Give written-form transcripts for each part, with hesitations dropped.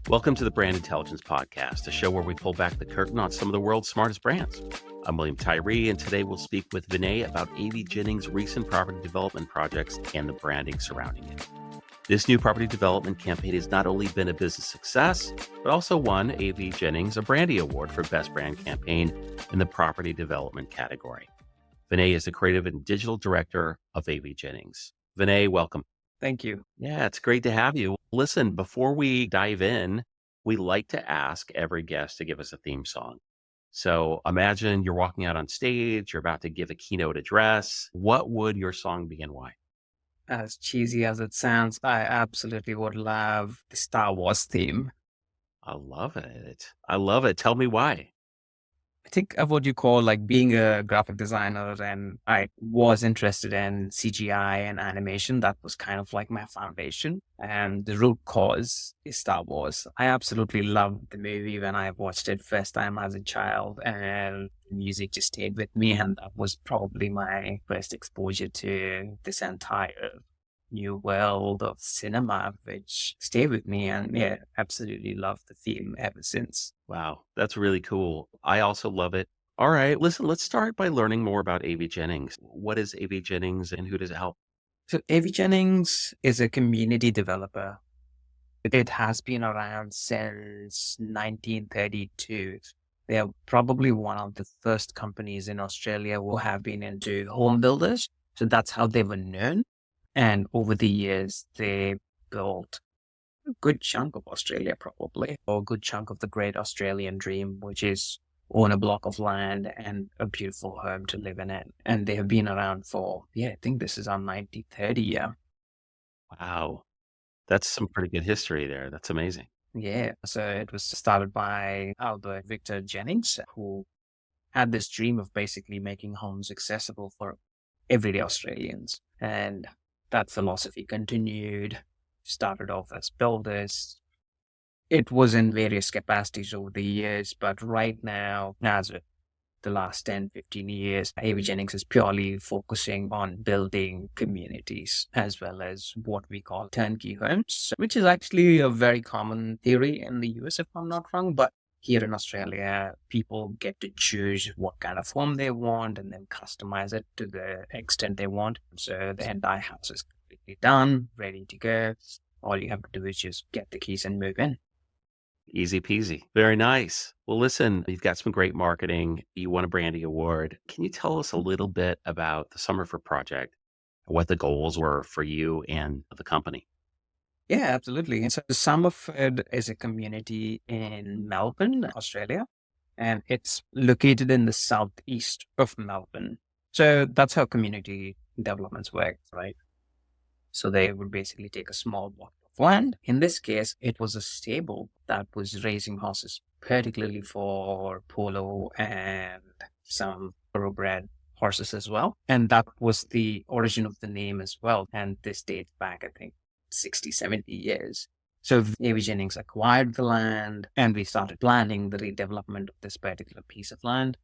Welcome to the Brand Intelligence Podcast, a show where we pull back the curtain on some of the world's smartest brands. I'm William Tyree, and today we'll speak with Vinay about AV Jennings' recent property development projects and the branding surrounding it. This new property development campaign has not only been a business success, but also won AV Jennings a Brandie Award for Best Brand Campaign in the property development category. Vinay is the creative and digital director of AV Jennings. Vinay, welcome. Thank you. Yeah, it's great to have you. Listen, before we dive in, we like to ask every guest to give us a theme song. So imagine you're walking out on stage, you're about to give a keynote address. What would your song be and why? As cheesy as it sounds, I absolutely would love the Star Wars theme. I love it. I love it. Tell me why. I think of what you call like being a graphic designer, and I was interested in CGI and animation. That was kind of like my foundation. And the root cause is Star Wars. I absolutely loved the movie when I watched it first time as a child, and the music just stayed with me. And that was probably my first exposure to this entire new world of cinema, which stayed with me. And yeah, absolutely love the theme ever since. Wow, that's really cool. I also love it. All right, listen, let's start by learning more about AV Jennings. What is AV Jennings and who does it help? So AV Jennings is a community developer. It has been around since 1932. They are probably one of the first companies in Australia who have been into home builders. So that's how they were known. And over the years, they built a good chunk of Australia, probably, or a good chunk of the great Australian dream, which is own a block of land and a beautiful home to live in it. And they have been around for, I think this is our 1930 year. Wow, that's some pretty good history there. That's amazing. Yeah. So it was started by Albert Victor Jennings, who had this dream of basically making homes accessible for everyday Australians. And that philosophy continued, started off as builders. It was in various capacities over the years, but right now, as with the last 10, 15 years, AV Jennings is purely focusing on building communities as well as what we call turnkey homes, which is actually a very common theory in the US, if I'm not wrong. But here in Australia, people get to choose what kind of home they want and then customize it to the extent they want. So the entire house is completely done, ready to go. All you have to do is just get the keys and move in. Easy peasy. Very nice. Well, listen, you've got some great marketing. You won a Brandie Award. Can you tell us a little bit about the Somerford project, what the goals were for you and the company? Yeah, absolutely. And so Somerford is a community in Melbourne, Australia, and it's located in the southeast of Melbourne. So that's how community developments work, right? So they would basically take a small block of land. In this case, it was a stable that was raising horses, particularly for polo and some thoroughbred horses as well. And that was the origin of the name as well. And this dates back, I think, 60, 70 years. So AV Jennings acquired the land and we started planning the redevelopment of this particular piece of land.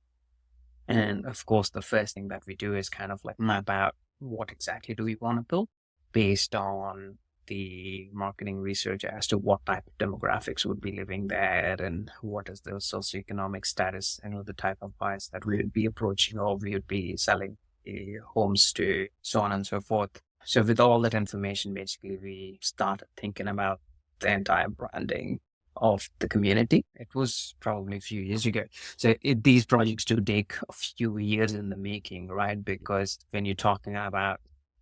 And of course, the first thing that we do is kind of like map out what exactly do we want to build based on the marketing research as to what type of demographics would be living there and what is the socioeconomic status and the type of buyers that we would be approaching or we would be selling the homes to, so on and so forth. So with all that information, basically, we started thinking about the entire branding of the community. It was probably a few years ago. So these projects do take a few years in the making, right? Because when you're talking about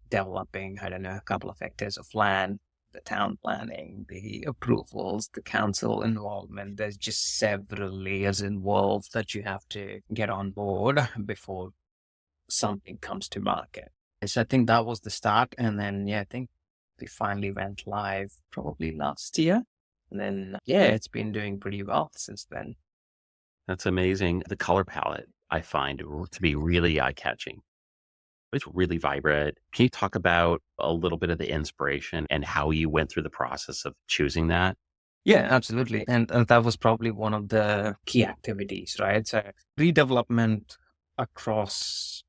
developing, I don't know, a couple of hectares of land, the town planning, the approvals, the council involvement, there's just several layers involved that you have to get on board before something comes to market. So I think that was the start. And then, I think we finally went live probably last year. And then, it's been doing pretty well since then. That's amazing. The color palette I find to be really eye-catching. It's really vibrant. Can you talk about a little bit of the inspiration and how you went through the process of choosing that? Yeah, absolutely. And that was probably one of the key activities, right? So redevelopment across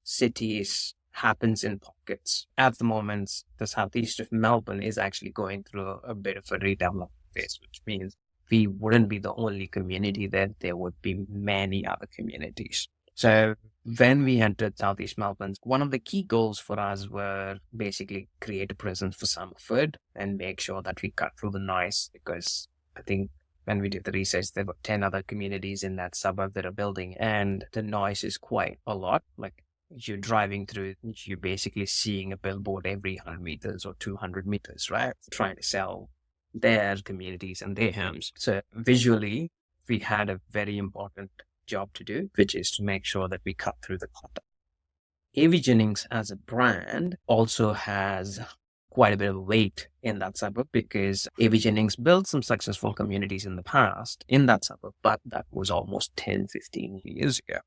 cities happens in pockets. At the moment, the southeast of Melbourne is actually going through a bit of a redevelopment face, which means we wouldn't be the only community there would be many other communities. So when we entered Southeast Melbourne, one of the key goals for us were basically create a presence for Somerford and make sure that we cut through the noise, because I think when we did the research, there were 10 other communities in that suburb that are building, and the noise is quite a lot. Like, you're driving through, you're basically seeing a billboard every 100 meters or 200 meters, right? Trying to sell their communities and their homes. So visually, we had a very important job to do, which is to make sure that we cut through the clutter. AV Jennings as a brand also has quite a bit of weight in that suburb, because AV Jennings built some successful communities in the past in that suburb, but that was almost 10, 15 years ago.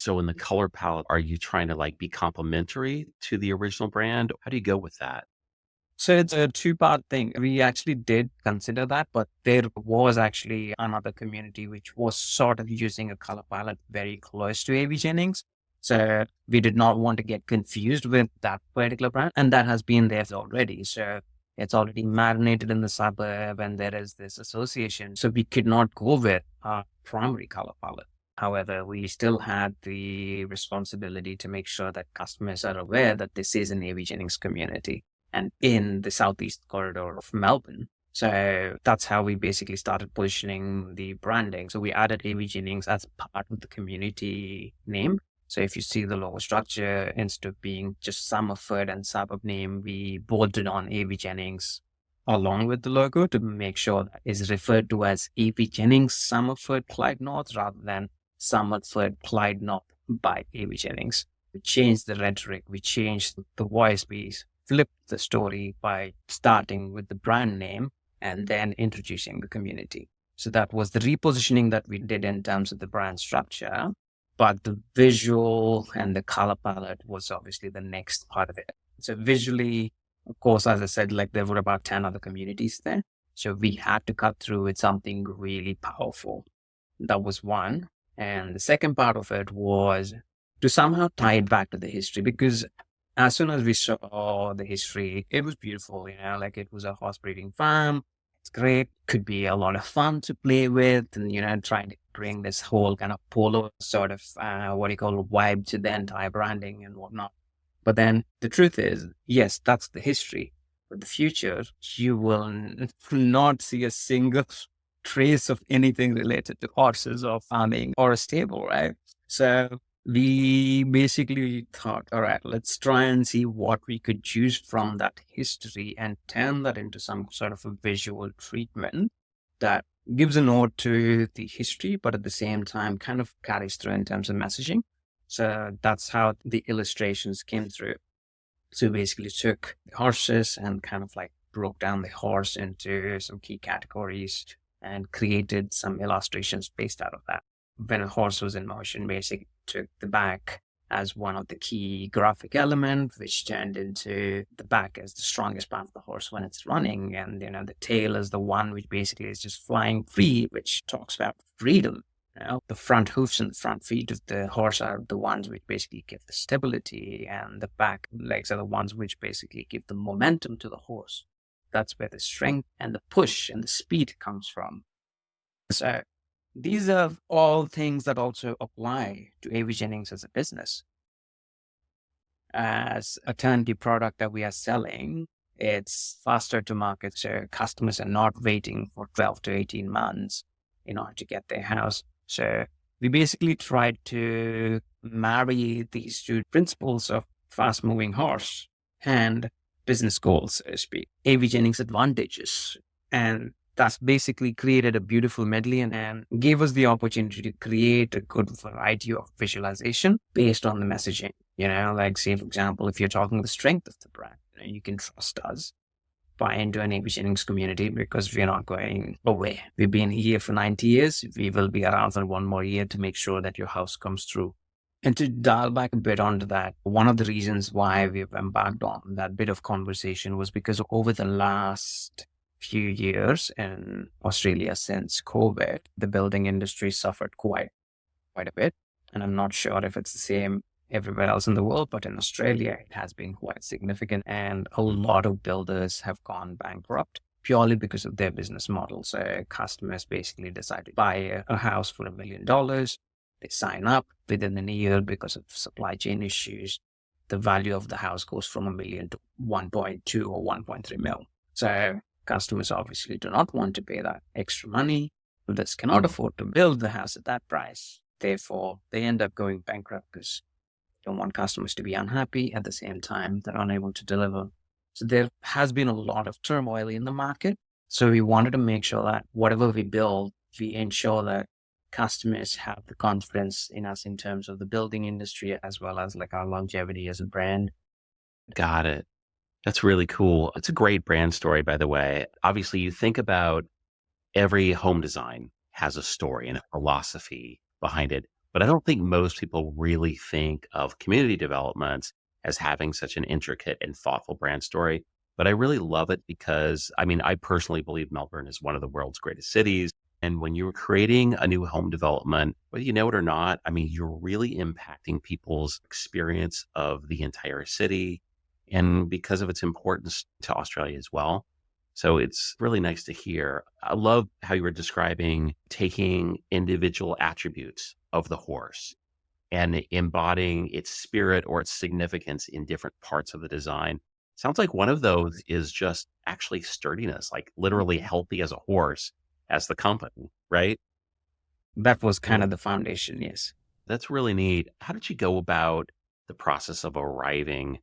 So in the color palette, are you trying to like be complementary to the original brand? How do you go with that? So it's a two-part thing. We actually did consider that, but there was actually another community which was sort of using a color palette very close to AV Jennings. So we did not want to get confused with that particular brand, and that has been there already. So it's already marinated in the suburb, and there is this association. So we could not go with our primary color palette. However, we still had the responsibility to make sure that customers are aware that this is an AV Jennings community and in the southeast corridor of Melbourne. So that's how we basically started positioning the branding. So we added AV Jennings as part of the community name. So if you see the logo structure, instead of being just Somerford and suburb name, we bolted on AV Jennings along with the logo to make sure that is referred to as AV Jennings Somerford Clyde North rather than Somerford Clyde North by AV Jennings. We changed the rhetoric, we changed the voice, we flipped the story by starting with the brand name and then introducing the community. So that was the repositioning that we did in terms of the brand structure, but the visual and the color palette was obviously the next part of it. So visually, of course, as I said, like there were about 10 other communities there. So we had to cut through with something really powerful. That was one. And the second part of it was to somehow tie it back to the history, because as soon as we saw the history, it was beautiful, like it was a horse breeding farm. It's great. Could be a lot of fun to play with and, trying to bring this whole kind of polo sort of, vibe to the entire branding and whatnot. But then the truth is, yes, that's the history. But the future, you will not see a single trace of anything related to horses or farming or a stable, right? So we basically thought, all right, let's try and see what we could choose from that history and turn that into some sort of a visual treatment that gives a nod to the history, but at the same time kind of carries through in terms of messaging. So that's how the illustrations came through. So basically took the horses and kind of like broke down the horse into some key categories and created some illustrations based out of that. When a horse was in motion, basically took the back as one of the key graphic elements, which turned into the back as the strongest part of the horse when it's running. And, the tail is the one which basically is just flying free, which talks about freedom. The front hoofs and the front feet of the horse are the ones which basically give the stability, and the back legs are the ones which basically give the momentum to the horse. That's where the strength and the push and the speed comes from. So these are all things that also apply to AV Jennings as a business. As a turnkey product that we are selling, it's faster to market. So customers are not waiting for 12 to 18 months in order to get their house. So we basically tried to marry these two principles of fast moving horse and business goals, so to speak, AV Jennings advantages. And that's basically created a beautiful medley and gave us the opportunity to create a good variety of visualization based on the messaging. Like say, for example, if you're talking the strength of the brand, you can trust us. Buy into an AV Jennings community because we're not going away. We've been here for 90 years. We will be around for one more year to make sure that your house comes through. And to dial back a bit onto that, one of the reasons why we've embarked on that bit of conversation was because over the last few years in Australia since COVID, the building industry suffered quite a bit. And I'm not sure if it's the same everywhere else in the world, but in Australia, it has been quite significant. And a lot of builders have gone bankrupt purely because of their business model. So customers basically decide to buy a house for $1 million. They sign up within a year because of supply chain issues. The value of the house goes from $1 million to 1.2 or 1.3 mil. So customers obviously do not want to pay that extra money. Builders cannot afford to build the house at that price. Therefore, they end up going bankrupt because they don't want customers to be unhappy. At the same time, they're unable to deliver. So there has been a lot of turmoil in the market. So we wanted to make sure that whatever we build, we ensure that customers have the confidence in us in terms of the building industry, as well as like our longevity as a brand. Got it. That's really cool. It's a great brand story, by the way. Obviously, you think about every home design has a story and a philosophy behind it. But I don't think most people really think of community developments as having such an intricate and thoughtful brand story. But I really love it because, I mean, I personally believe Melbourne is one of the world's greatest cities. And when you're creating a new home development, whether you know it or not, I mean, you're really impacting people's experience of the entire city and because of its importance to Australia as well. So it's really nice to hear. I love how you were describing taking individual attributes of the horse and embodying its spirit or its significance in different parts of the design. Sounds like one of those is just actually sturdiness, like literally healthy as a horse as the company, right? That was kind of the foundation, yes. That's really neat. How did you go about the process of arriving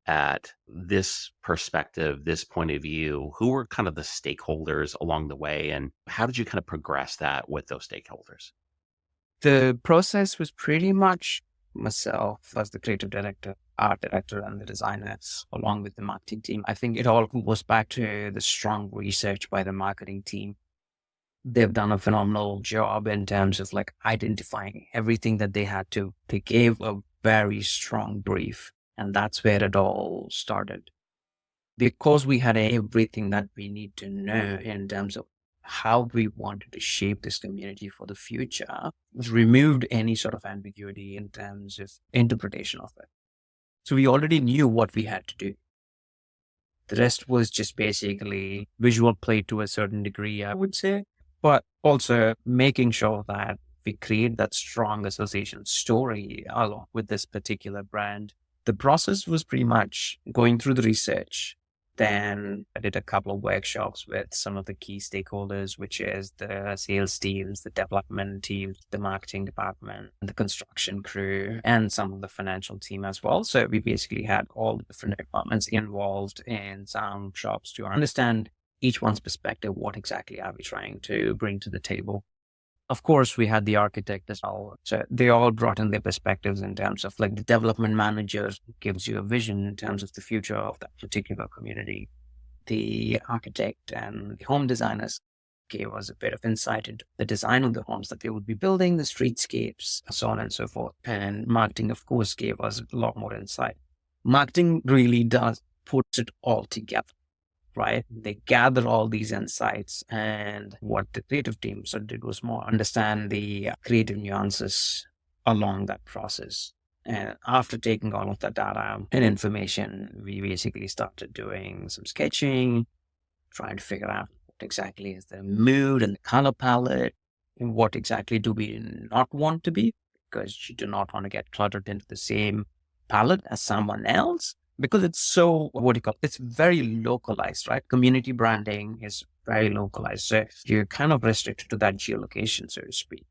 at this perspective, this point of view? Who were kind of the stakeholders along the way? And how did you kind of progress that with those stakeholders? The process was pretty much myself as the creative director, art director, and the designers, along with the marketing team. I think it all goes back to the strong research by the marketing team. They've done a phenomenal job in terms of like identifying everything that they had to. They gave a very strong brief, and that's where it all started. Because we had everything that we need to know in terms of how we wanted to shape this community for the future, it removed any sort of ambiguity in terms of interpretation of it. So we already knew what we had to do. The rest was just basically visual play to a certain degree, I would say, but also making sure that we create that strong association story along with this particular brand. The process was pretty much going through the research. Then I did a couple of workshops with some of the key stakeholders, which is the sales teams, the development teams, the marketing department, the construction crew, and some of the financial team as well. So we basically had all the different departments involved in some workshops to understand each one's perspective. What exactly are we trying to bring to the table? Of course, we had the architect as well. So they all brought in their perspectives in terms of like the development manager gives you a vision in terms of the future of that particular community. The architect and the home designers gave us a bit of insight into the design of the homes that they would be building, the streetscapes, so on and so forth. And marketing, of course, gave us a lot more insight. Marketing really does puts it all together. Right? They gather all these insights, and what the creative team sort of did was more understand the creative nuances along that process. And after taking all of that data and information, we basically started doing some sketching, trying to figure out what exactly is the mood and the color palette, and what exactly do we not want to be, because you do not want to get cluttered into the same palette as someone else. Because it's so, it's very localized, right? Community branding is very localized. So you're kind of restricted to that geolocation, so to speak.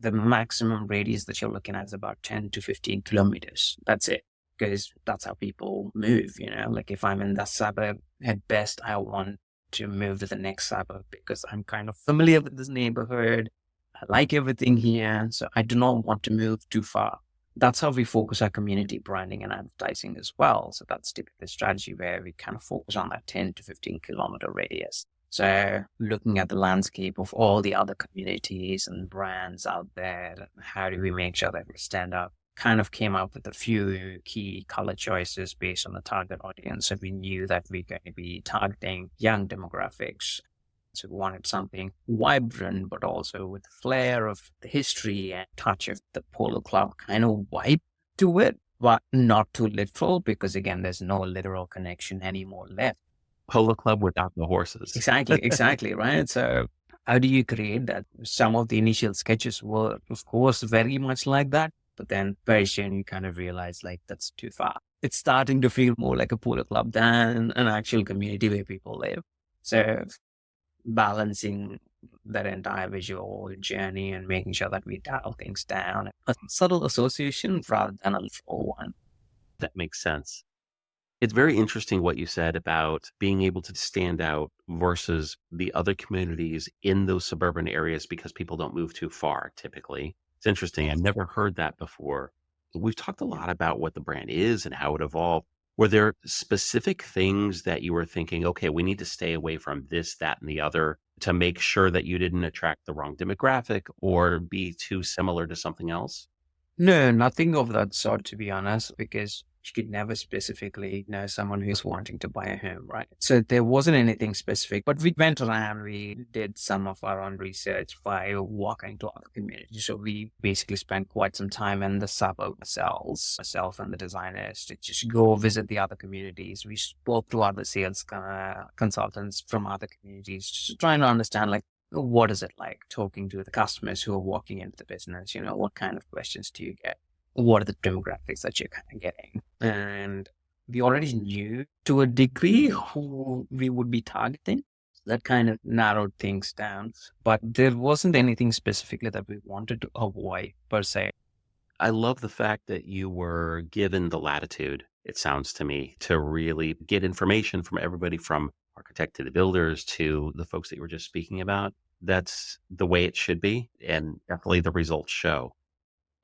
The maximum radius that you're looking at is about 10 to 15 kilometers. That's it. Because that's how people move, like if I'm in that suburb, at best, I want to move to the next suburb because I'm kind of familiar with this neighborhood. I like everything here. So I do not want to move too far. That's how we focus our community branding and advertising as well. So that's typically the strategy where we kind of focus on that 10 to 15 kilometer radius. So looking at the landscape of all the other communities and brands out there, how do we make sure that we stand up? Kind of came up with a few key color choices based on the target audience. So we knew that we're going to be targeting young demographics. So we wanted something vibrant, but also with the flair of the history and touch of the Polo Club kind of vibe to it, but not too literal because, again, there's no literal connection anymore left. Polo club without the horses. Exactly, right? So how do you create that? Some of the initial sketches were, of course, very much like that, but then very soon you kind of realize like that's too far. It's starting to feel more like a polo club than an actual community where people live. So balancing that entire visual journey and making sure that we dial things down, a subtle association rather than a full one. That makes sense. It's very interesting what you said about being able to stand out versus the other communities in those suburban areas because people don't move too far typically. It's interesting. I've never heard that before. We've talked a lot about what the brand is and how it evolved. Were there specific things that you were thinking, okay, we need to stay away from this, that, and the other to make sure that you didn't attract the wrong demographic or be too similar to something else? No, nothing of that sort, to be honest, because you could never specifically know someone who's wanting to buy a home, right? So there wasn't anything specific, but we went around, we did some of our own research by walking to other communities. So we basically spent quite some time in the suburb ourselves, myself and the designers, to just go visit the other communities. We spoke to other sales consultants from other communities, just trying to understand like, what is it like talking to the customers who are walking into the business? What kind of questions do you get? What are the demographics that you're kind of getting? And we already knew to a degree who we would be targeting. That kind of narrowed things down, but there wasn't anything specifically that we wanted to avoid per se. I love the fact that you were given the latitude, it sounds to me, to really get information from everybody from architect to the builders to the folks that you were just speaking about. That's the way it should be. And definitely the results show.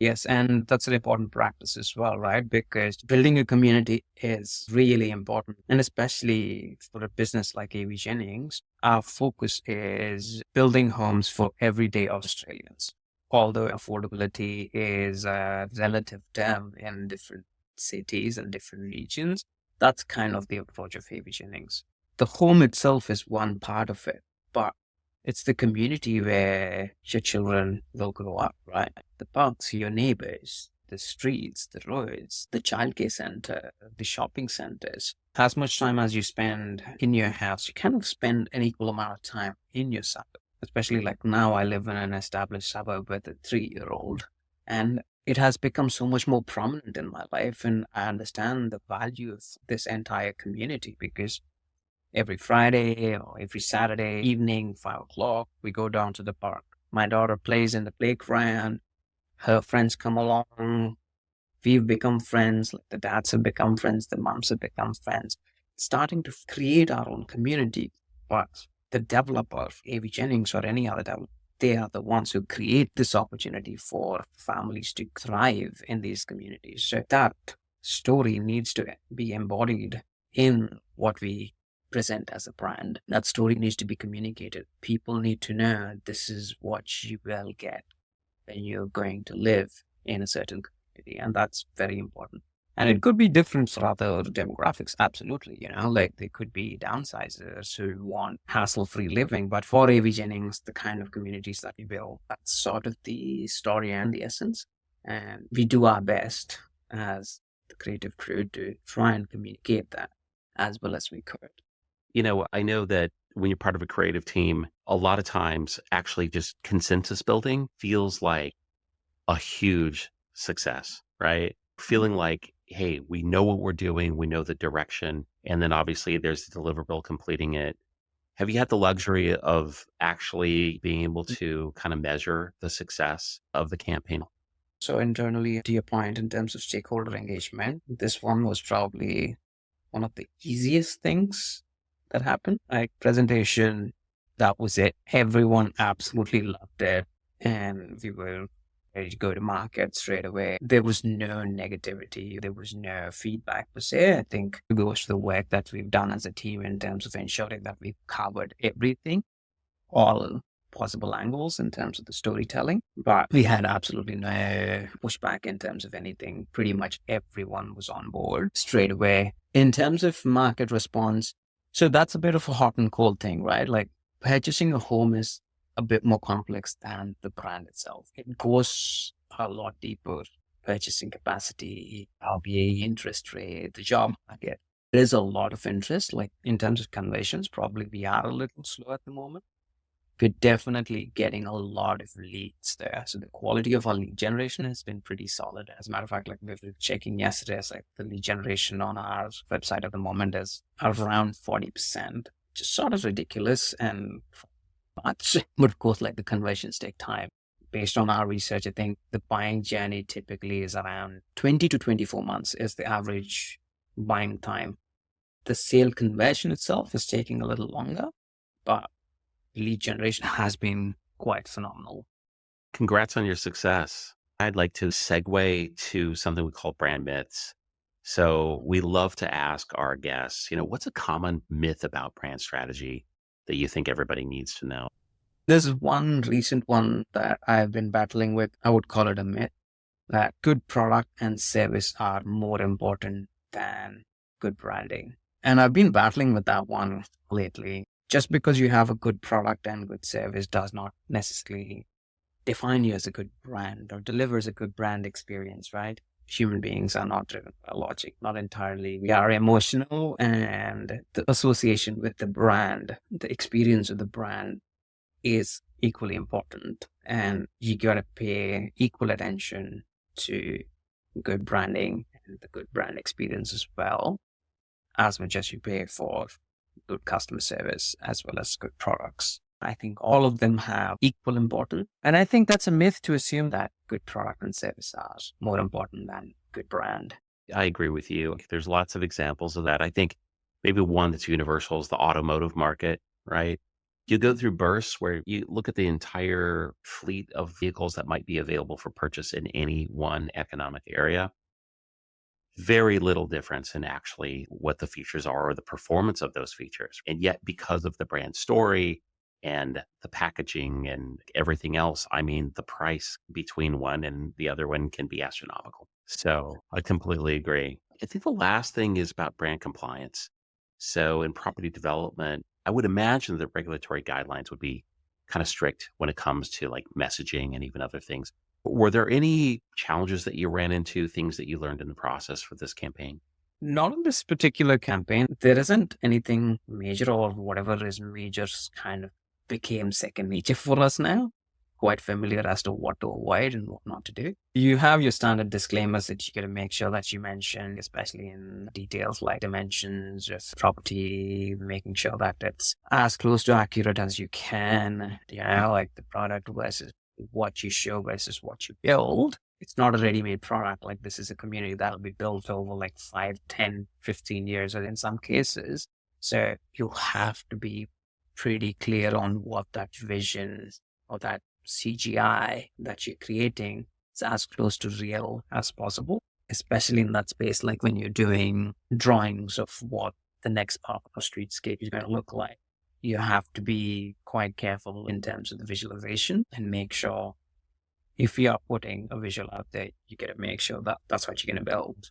Yes, and that's an important practice as well, right? Because building a community is really important. And especially for a business like AV Jennings, our focus is building homes for everyday Australians. Although affordability is a relative term in different cities and different regions, that's kind of the approach of AV Jennings. The home itself is one part of it, but it's the community where your children will grow up, right? The parks, your neighbors, the streets, the roads, the childcare center, the shopping centers. As much time as you spend in your house, you kind of spend an equal amount of time in your suburb. Especially like now, I live in an established suburb with a 3-year-old, and it has become so much more prominent in my life. And I understand the value of this entire community because every Friday or every Saturday evening, 5 o'clock, we go down to the park. My daughter plays in the playground. Her friends come along. We've become friends. Like the dads have become friends. The moms have become friends. Starting to create our own community. But the developer, AV Jennings or any other developer, they are the ones who create this opportunity for families to thrive in these communities. So that story needs to be embodied in what we present as a brand. That story needs to be communicated. People need to know this is what you will get when you're going to live in a certain community. And that's very important. And it could be different for other demographics, absolutely. Like they could be downsizers who want hassle-free living. But for AV Jennings, the kind of communities that we build, that's sort of the story and the essence. And we do our best as the creative crew to try and communicate that as well as we could. I know that when you're part of a creative team, a lot of times actually just consensus building feels like a huge success, right? Feeling like, hey, we know what we're doing, we know the direction, and then obviously there's the deliverable completing it. Have you had the luxury of actually being able to kind of measure the success of the campaign? So internally, to your point, in terms of stakeholder engagement, this one was probably one of the easiest things that happened. Like presentation, that was it. Everyone absolutely loved it. And we were ready to go to market straight away. There was no negativity. There was no feedback per se. I think it goes to the work that we've done as a team in terms of ensuring that we've covered everything, all possible angles in terms of the storytelling. But we had absolutely no pushback in terms of anything. Pretty much everyone was on board straight away. In terms of market response, so that's a bit of a hot and cold thing, right? Like purchasing a home is a bit more complex than the brand itself. It goes a lot deeper. Purchasing capacity, RBA, interest rate, the job market. There is a lot of interest, like in terms of conversions, probably we are a little slow at the moment. We're definitely getting a lot of leads there. So the quality of our lead generation has been pretty solid. As a matter of fact, like we were checking yesterday, it's like the lead generation on our website at the moment is around 40%, which is sort of ridiculous and much. But of course, like the conversions take time. Based on our research, I think the buying journey typically is around 20 to 24 months is the average buying time. The sale conversion itself is taking a little longer, but lead generation has been quite phenomenal. Congrats on your success. I'd like to segue to something we call brand myths. So we love to ask our guests, what's a common myth about brand strategy that you think everybody needs to know? There's one recent one that I've been battling with. I would call it a myth that good product and service are more important than good branding. And I've been battling with that one lately. Just because you have a good product and good service does not necessarily define you as a good brand or delivers a good brand experience, right? Human beings are not driven by logic, not entirely. We are emotional, and the association with the brand, the experience of the brand is equally important. And you got to pay equal attention to good branding and the good brand experience as well, as much as you pay for good customer service as well as good products. I think all of them have equal importance. And I think that's a myth to assume that good product and service are more important than good brand. I agree with you. There's lots of examples of that. I think maybe one that's universal is the automotive market, right? You go through bursts where you look at the entire fleet of vehicles that might be available for purchase in any one economic area. Very little difference in actually what the features are or the performance of those features. And yet, because of the brand story and the packaging and everything else, the price between one and the other one can be astronomical. So I completely agree. I think the last thing is about brand compliance. So in property development, I would imagine that regulatory guidelines would be kind of strict when it comes to like messaging and even other things. Were there any challenges that you ran into, things that you learned in the process for this campaign? Not on this particular campaign. There isn't anything major, or whatever is major kind of became second nature for us now. Quite familiar as to what to avoid and what not to do. You have your standard disclaimers that you got to make sure that you mention, especially in details like dimensions of property, making sure that it's as close to accurate as you can, like the product versus what you show versus what you build. It's not a ready-made product. Like this is a community that'll be built over like 5, 10, 15 years, or in some cases. So you have to be pretty clear on what that vision or that CGI that you're creating is as close to real as possible, especially in that space, like when you're doing drawings of what the next part of a streetscape is going to look like. You have to be quite careful in terms of the visualization and make sure if you are putting a visual out there, you got to make sure that that's what you're going to build.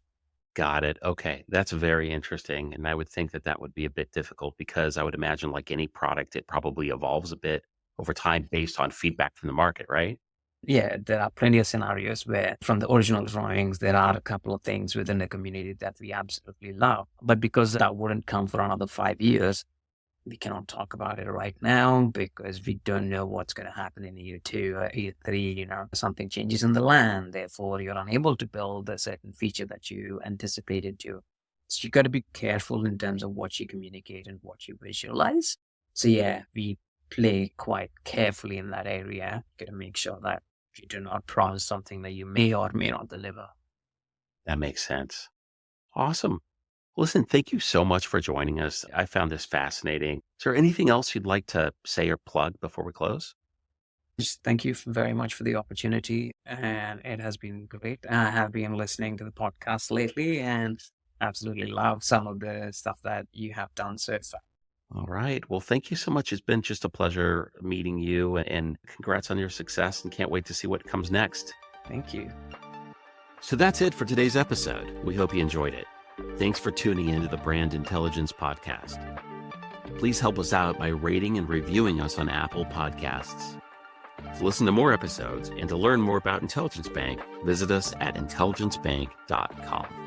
Got it. Okay. That's very interesting. And I would think that that would be a bit difficult because I would imagine like any product, it probably evolves a bit over time based on feedback from the market, right? Yeah, there are plenty of scenarios where from the original drawings, there are a couple of things within the community that we absolutely love. But because that wouldn't come for another 5 years, we cannot talk about it right now because we don't know what's going to happen in year 2 or year 3. Something changes in the land. Therefore, you're unable to build a certain feature that you anticipated to. So you got to be careful in terms of what you communicate and what you visualize. So yeah, we play quite carefully in that area. Got to make sure that you do not promise something that you may or may not deliver. That makes sense. Awesome. Listen, thank you so much for joining us. I found this fascinating. Is there anything else you'd like to say or plug before we close? Just thank you very much for the opportunity. And it has been great. I have been listening to the podcast lately and absolutely love some of the stuff that you have done so far. All right. Well, thank you so much. It's been just a pleasure meeting you and congrats on your success and can't wait to see what comes next. Thank you. So that's it for today's episode. We hope you enjoyed it. Thanks for tuning into the Brand Intelligence Podcast. Please help us out by rating and reviewing us on Apple Podcasts. To listen to more episodes and to learn more about Intelligence Bank, visit us at intelligencebank.com.